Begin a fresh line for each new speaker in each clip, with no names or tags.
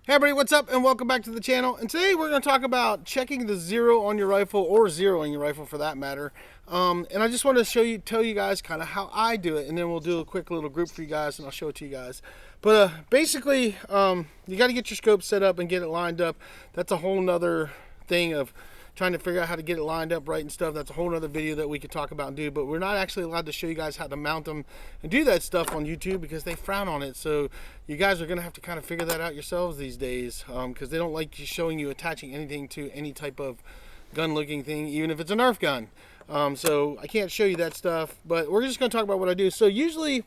Hey everybody, what's up and welcome back to the channel. And today we're going to talk about checking the zero on your rifle, or zeroing your rifle for that matter. And I just want to tell you guys kind of how I do it, and then we'll do a quick little group for you guys and I'll show it to you guys. But basically, you got to get your scope set up and get it lined up. That's a whole nother thing of trying to figure out how to get it lined up right and stuff. That's a whole other video that we could talk about and do, but we're not actually allowed to show you guys how to mount them and do that stuff on YouTube because they frown on it. So you guys are going to have to kind of figure that out yourselves these days, because they don't like showing you attaching anything to any type of gun looking thing, even if it's a Nerf gun. So I can't show you that stuff, but we're just going to talk about what I do. So usually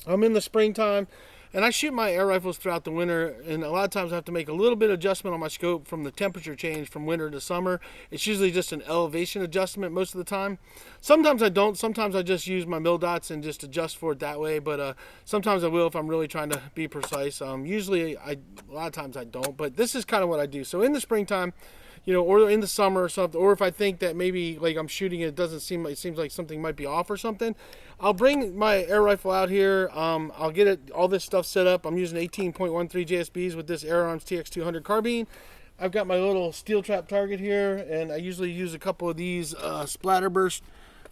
I'm in the springtime and I shoot my air rifles throughout the winter, and a lot of times I have to make a little bit of adjustment on my scope from the temperature change from winter to summer. It's usually just an elevation adjustment most of the time. Sometimes I don't. Sometimes I just use my mil dots and just adjust for it that way, but sometimes I will if I'm really trying to be precise. Usually a lot of times I don't, but this is kind of what I do. So in the springtime, you know, or in the summer or something, or if I think that maybe like I'm shooting it doesn't seem like, it seems like something might be off or something, I'll bring my air rifle out here. I'll get it, all this stuff set up. I'm using 18.13 JSBs with this AirArms TX200 carbine. I've got my little steel trap target here, and I usually use a couple of these splatterburst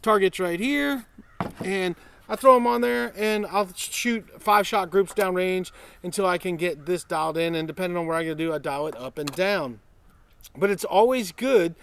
targets right here, and I throw them on there and I'll shoot 5-shot groups downrange until I can get this dialed in, and depending on what I'm gonna do, I dial it up and down. But it's always good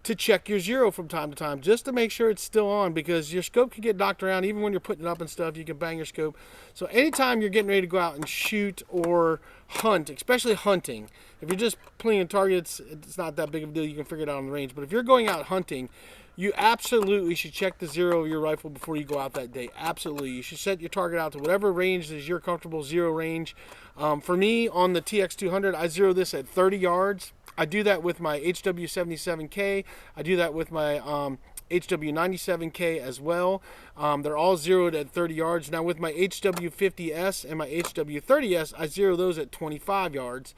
to check your zero from time to time just to make sure it's still on, because your scope can get knocked around. Even when you're putting it up and stuff, you can bang your scope. So anytime you're getting ready to go out and shoot or hunt, especially hunting, if you're just playing targets, it's not that big of a deal. You can figure it out on the range. But if you're going out hunting, you absolutely should check the zero of your rifle before you go out that day. Absolutely. You should set your target out to whatever range is your comfortable zero range. For me, on the TX200, I zero this at 30 yards. I do that with my HW77K. I do that with my HW97K as well. They're all zeroed at 30 yards. Now with my HW50S and my HW30S, I zero those at 25 yards.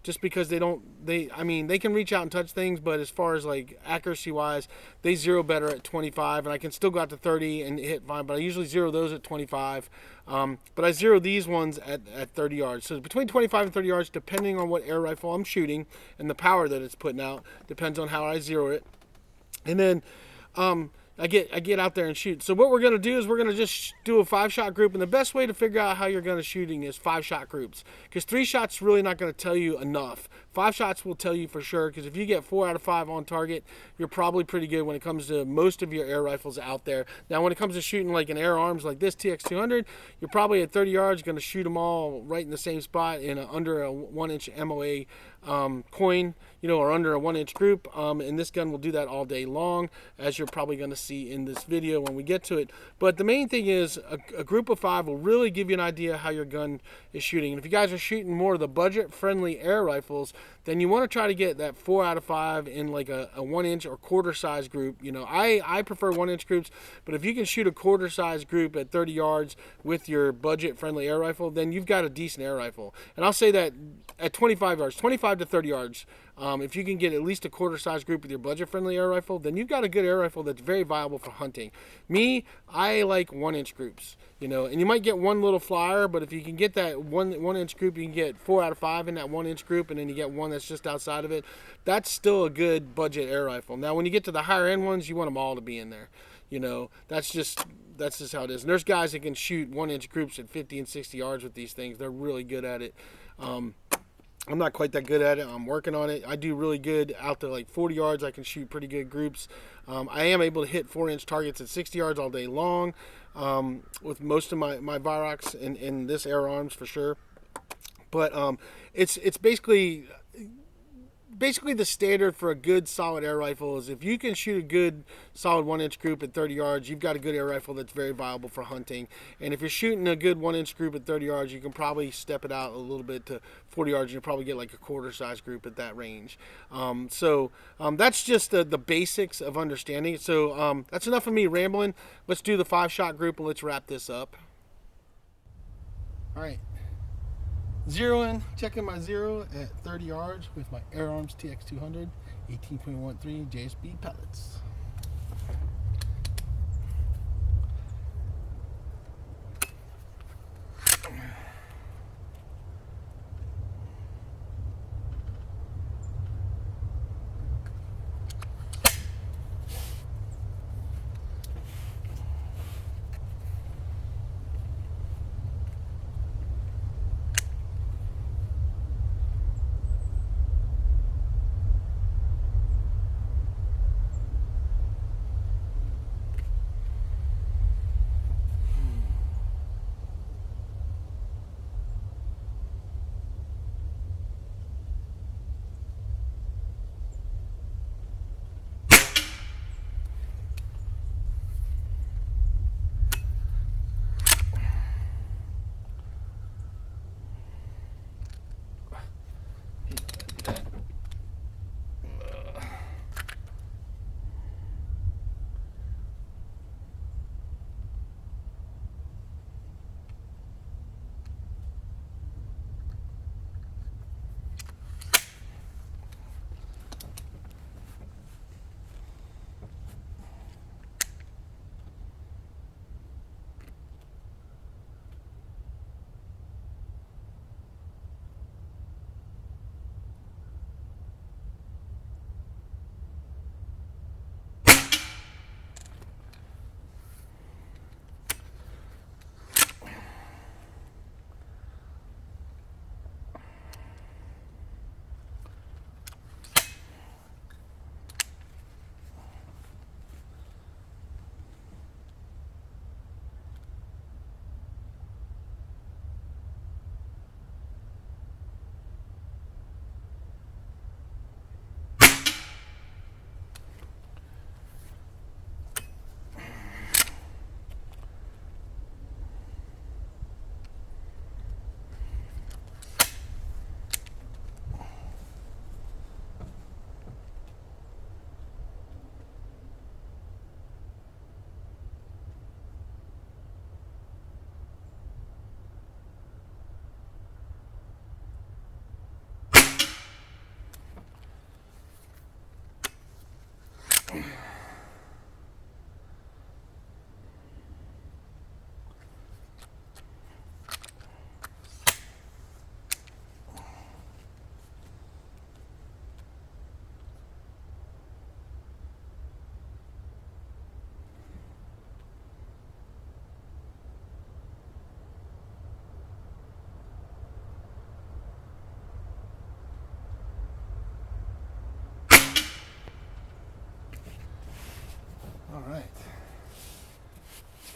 Just because they can reach out and touch things, but as far as like accuracy wise, they zero better at 25, and I can still go out to 30 and hit fine, but I usually zero those at 25. But I zero these ones at 30 yards. So between 25 and 30 yards, depending on what air rifle I'm shooting and the power that it's putting out, depends on how I zero it. And then I get out there and shoot. So what we're going to do is we're going to just do a 5-shot group, and the best way to figure out how you're going to shooting is 5-shot groups, because 3 shots really not going to tell you enough. 5 shots will tell you for sure, because if you get 4 out of 5 on target, you're probably pretty good when it comes to most of your air rifles out there. Now when it comes to shooting like an AirArms like this TX200, you're probably at 30 yards going to shoot them all right in the same spot in under a 1-inch MOA coin, you know, or under a 1-inch group, and this gun will do that all day long, as you're probably going to see in this video when we get to it. But the main thing is a group of 5 will really give you an idea how your gun is shooting. And if you guys are shooting more of the budget friendly air rifles, then you want to try to get that 4 out of 5 in like a 1-inch or quarter size group. You know, I prefer 1-inch groups, but if you can shoot a quarter size group at 30 yards with your budget friendly air rifle, then you've got a decent air rifle. And I'll say that at 25 yards, 25 to 30 yards, if you can get at least a quarter size group with your budget friendly air rifle, then you've got a good air rifle that's very viable for hunting. Me, I like 1-inch groups, you know, and you might get one little flyer, but if you can get that 1-inch group, you can get 4 out of 5 in that 1-inch group, and then you get one that's just outside of it. That's still a good budget air rifle. Now when you get to the higher end ones, you want them all to be in there. You know, that's just how it is. And there's guys that can shoot 1-inch groups at 50 and 60 yards with these things. They're really good at it. I'm not quite that good at it. I'm working on it. I do really good out to like 40 yards. I can shoot pretty good groups. I am able to hit 4-inch targets at 60 yards all day long, with most of my Virox in this AirArms for sure. But it's basically the standard for a good solid air rifle is if you can shoot a good solid 1-inch group at 30 yards, you've got a good air rifle that's very viable for hunting. And if you're shooting a good 1-inch group at 30 yards, you can probably step it out a little bit to 40 yards, and you'll probably get like a quarter size group at that range. So that's just the basics of understanding it. So that's enough of me rambling. Let's do the 5-shot group and let's wrap this up. All right. Zeroing, checking my zero at 30 yards with my AirArms TX200 18.13 JSB pellets.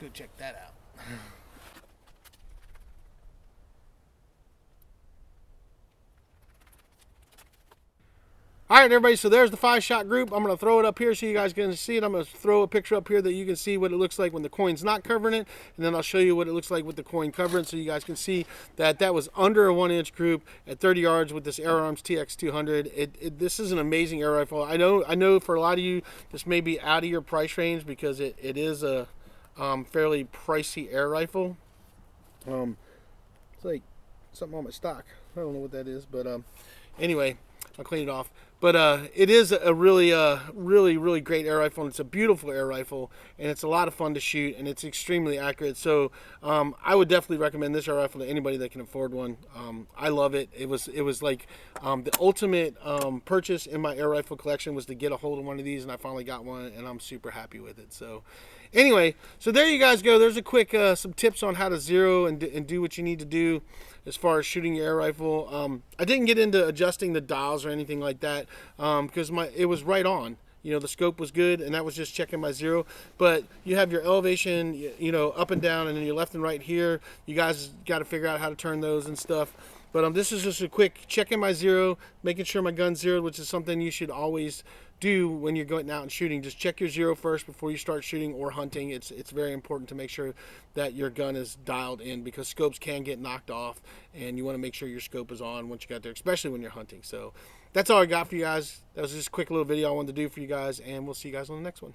go check that out. All right, everybody, so there's the 5-shot group. I'm going to throw it up here so you guys can see it. I'm going to throw a picture up here that you can see what it looks like when the coin's not covering it, and then I'll show you what it looks like with the coin covering so you guys can see that that was under a 1-inch group at 30 yards with this Air Arms TX200. This is an amazing air rifle. I know for a lot of you, this may be out of your price range because it is a fairly pricey air rifle. It's like something on my stock. I don't know what that is, but anyway, I'll clean it off. But it is a really great air rifle, and it's a beautiful air rifle, and it's a lot of fun to shoot, and it's extremely accurate. So I would definitely recommend this air rifle to anybody that can afford one. I love it. It was like the ultimate purchase in my air rifle collection was to get a hold of one of these, and I finally got one, and I'm super happy with it. So anyway, so there you guys go. There's a quick some tips on how to zero and do what you need to do as far as shooting your air rifle. I didn't get into adjusting the dials or anything like that because it was right on. You know, the scope was good, and that was just checking my zero. But you have your elevation, you know, up and down, and then your left and right here. You guys got to figure out how to turn those and stuff. But this is just a quick checking my zero, making sure my gun's zeroed, which is something you should always do when you're going out and shooting. Just check your zero first before you start shooting or hunting. It's very important to make sure that your gun is dialed in because scopes can get knocked off, and you want to make sure your scope is on once you get there, especially when you're hunting. So that's all I got for you guys. That was just a quick little video I wanted to do for you guys, and we'll see you guys on the next one.